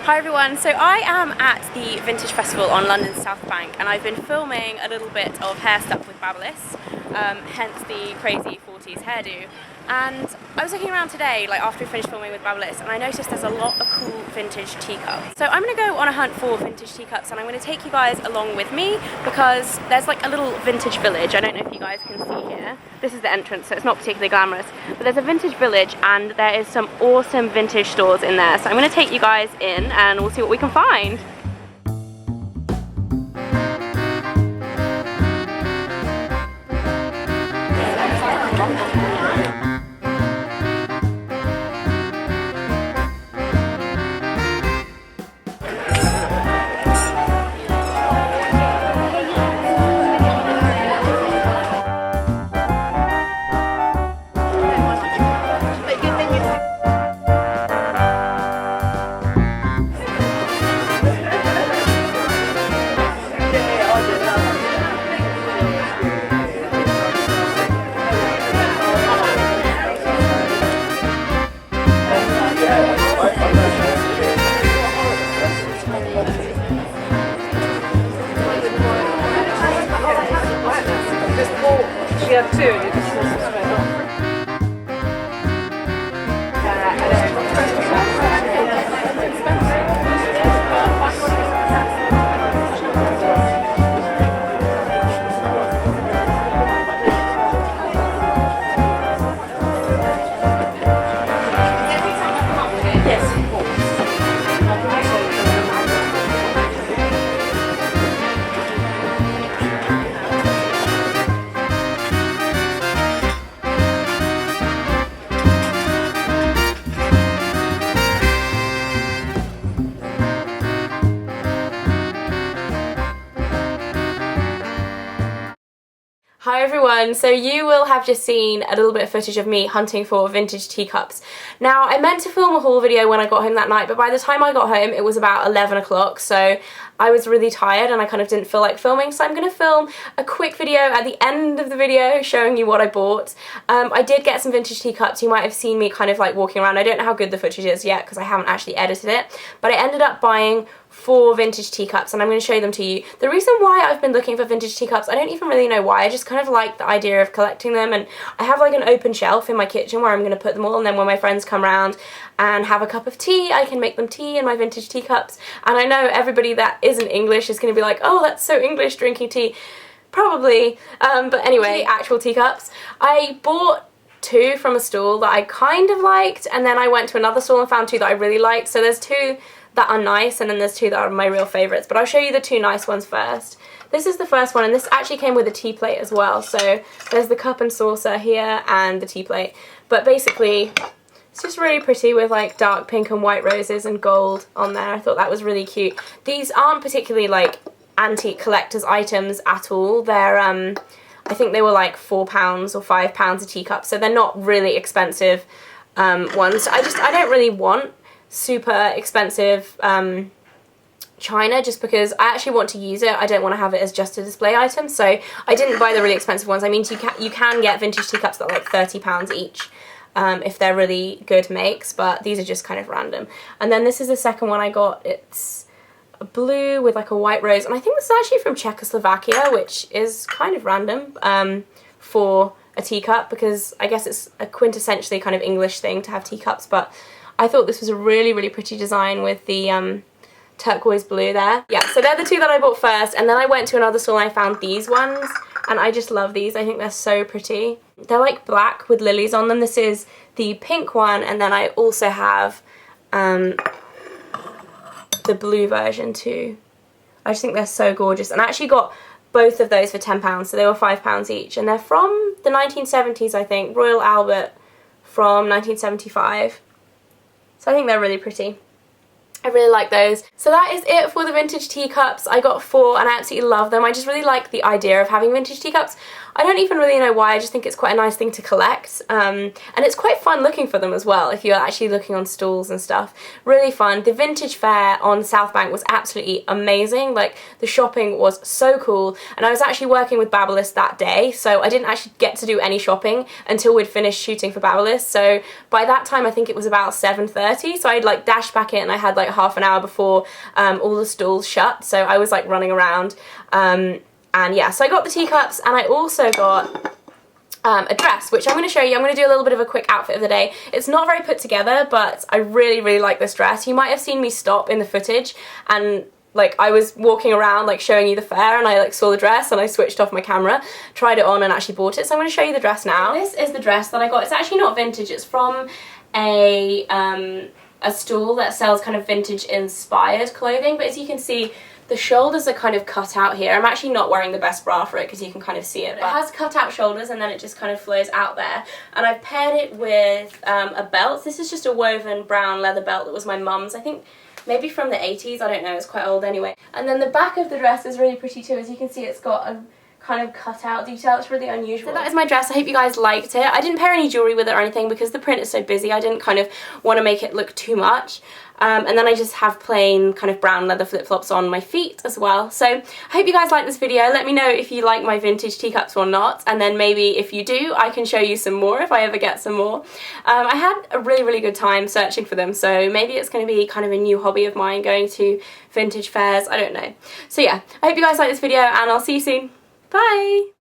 Hi everyone, so I am at the Vintage Festival on London's South Bank and I've been filming a little bit of hair stuff with Blouse, hence the crazy 40s hairdo. And I was looking around today, like after we finished filming with Blouse, and I noticed there's a lot of cool vintage teacups. So I'm going to go on a hunt for vintage teacups and I'm going to take you guys along with me because there's like a little vintage village. I don't know if you guys can see here. This is the entrance, so it's not particularly glamorous, but there's a vintage village and there is some awesome vintage stores in there. So I'm going to take you guys in and we'll see what we can find. We have two, you can still straight off. Hi everyone, so you will have just seen a little bit of footage of me hunting for vintage teacups. Now I meant to film a haul video when I got home that night, but by the time I got home it was about 11 o'clock, so I was really tired and I kind of didn't feel like filming, so I'm going to film a quick video at the end of the video showing you what I bought. I did get some vintage teacups. You might have seen me kind of like walking around. I don't know how good the footage is yet because I haven't actually edited it, but I ended up buying 4 vintage teacups and I'm going to show them to you. The reason why I've been looking for vintage teacups, I don't even really know why, I just kind of like the idea of collecting them, and I have like an open shelf in my kitchen where I'm going to put them all, and then when my friends come round and have a cup of tea I can make them tea in my vintage teacups. And I know everybody that isn't English is going to be like, oh that's so English, drinking tea. Probably, but anyway, actual teacups. I bought 2 from a stall that I kind of liked, and then I went to another stall and found 2 that I really liked. So there's 2 that are nice and then there's 2 that are my real favourites, but I'll show you the 2 nice ones first. This is the first one, and this actually came with a tea plate as well, so there's the cup and saucer here and the tea plate, but basically it's just really pretty with like dark pink and white roses and gold on there. I thought that was really cute. These aren't particularly like antique collector's items at all. They're I think they were like £4 or £5 a teacup, so they're not really expensive ones. I don't really want super expensive china just because I actually want to use it. I don't want to have it as just a display item, so I didn't buy the really expensive ones. I mean, you can get vintage teacups that are like £30 each if they're really good makes, but these are just kind of random. And then this is the second one I got. It's a blue with like a white rose, and I think this is actually from Czechoslovakia, which is kind of random for a teacup because I guess it's a quintessentially kind of English thing to have teacups, but I thought this was a really, really pretty design with the turquoise blue there. Yeah, so they're the 2 that I bought first, and then I went to another store and I found these ones, and I just love these. I think they're so pretty. They're like black with lilies on them. This is the pink one, and then I also have the blue version too. I just think they're so gorgeous, and I actually got both of those for £10, so they were £5 each, and they're from the 1970s, I think. Royal Albert from 1975. So I think they're really pretty. I really like those. So that is it for the vintage teacups. I got 4 and I absolutely love them. I just really like the idea of having vintage teacups. I don't even really know why, I just think it's quite a nice thing to collect. And it's quite fun looking for them as well, if you're actually looking on stalls and stuff. Really fun. The vintage fair on South Bank was absolutely amazing. Like, the shopping was so cool. And I was actually working with Blouse that day, so I didn't actually get to do any shopping until we'd finished shooting for Blouse. So by that time, I think it was about 7:30, so I'd like dashed back in and I had like like half an hour before all the stalls shut, so I was like running around. And yeah, so I got the teacups, and I also got a dress, which I'm going to show you. I'm going to do a little bit of a quick outfit of the day. It's not very put together, but I really, really like this dress. You might have seen me stop in the footage, and like I was walking around like showing you the fair, and I like saw the dress and I switched off my camera, tried it on and actually bought it. So I'm going to show you the dress now. This is the dress that I got. It's actually not vintage. It's from a stall that sells kind of vintage inspired clothing, but as you can see, the shoulders are kind of cut out here. I'm actually not wearing the best bra for it because you can kind of see it. It has cut out shoulders, and then it just kind of flows out there. And I've paired it with a belt. This is just a woven brown leather belt that was my mum's, I think maybe from the 80s, I don't know, it's quite old anyway. And then the back of the dress is really pretty too. As you can see, it's got a kind of cut out detail. It's really unusual. So that is my dress. I hope you guys liked it. I didn't pair any jewellery with it or anything because the print is so busy. I didn't kind of want to make it look too much. And then I just have plain kind of brown leather flip-flops on my feet as well. So I hope you guys like this video. Let me know if you like my vintage teacups or not, and then maybe if you do, I can show you some more if I ever get some more. I had a really, really good time searching for them, so maybe it's going to be kind of a new hobby of mine, going to vintage fairs. I don't know. So yeah, I hope you guys like this video, and I'll see you soon. Bye!